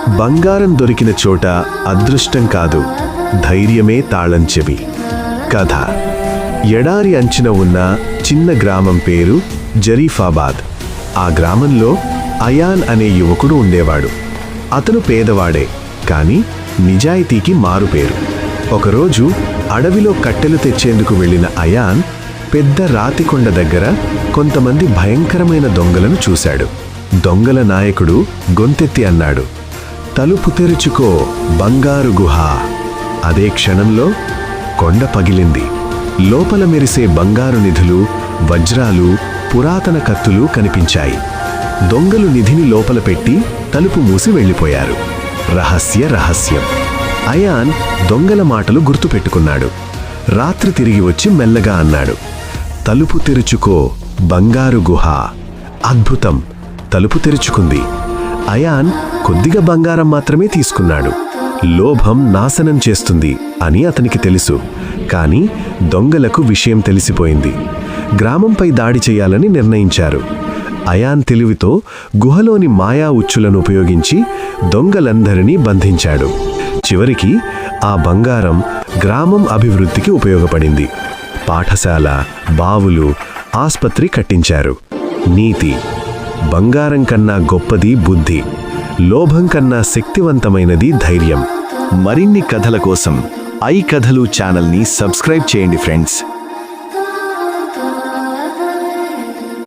బంగారం దొరికిన చోట అదృష్టం కాదు, ధైర్యమే తాళం చెవి. కథ. ఎడారి అంచున ఉన్న చిన్న గ్రామం పేరు జరీఫాబాద్. ఆ గ్రామంలో అయాన్ అనే యువకుడు ఉండేవాడు. అతను పేదవాడే, కానీ నిజాయితీకి మారుపేరు. ఒకరోజు అడవిలో కట్టెలు తెచ్చేందుకు వెళ్ళిన అయాన్ పెద్ద రాతికొండ దగ్గర కొంతమంది భయంకరమైన దొంగలను చూశాడు. దొంగల నాయకుడు గొంతెత్తి అన్నాడు, "తలుపు తెరుచుకో, బంగారు గుహ." అదే క్షణంలో కొండ పగిలింది. లోపల మెరిసే బంగారు నిధులు, వజ్రాలు, పురాతన కత్తులు కనిపించాయి. దొంగలు నిధిని లోపల పెట్టి తలుపు మూసి వెళ్ళిపోయారు. రహస్యం. అయాన్ దొంగల మాటలు గుర్తుపెట్టుకున్నాడు. రాత్రి తిరిగి వచ్చి మెల్లగా అన్నాడు, "తలుపు తెరుచుకో, బంగారు గుహ." అద్భుతం! తలుపు తెరుచుకుంది. అయాన్ కొద్దిగా బంగారం మాత్రమే తీసుకున్నాడు. లోభం నాశనం చేస్తుంది అని అతనికి తెలుసు. కానీ దొంగలకు విషయం తెలిసిపోయింది. గ్రామంపై దాడి చేయాలని నిర్ణయించారు. అయాన్ తెలివితో గుహలోని మాయా ఉచ్చులను ఉపయోగించి దొంగలందరినీ బంధించాడు. చివరికి ఆ బంగారం గ్రామం అభివృద్ధికి ఉపయోగపడింది. పాఠశాల, బావులు, ఆస్పత్రి కట్టించారు. నీతి: బంగారం కన్నా గొప్పది బుద్ధి, లోభం కన్నా శక్తివంతమైనది ధైర్యం. మరిన్ని కథల కోసం ఐ కథలు ఛానల్ని సబ్స్క్రైబ్ చేయండి ఫ్రెండ్స్.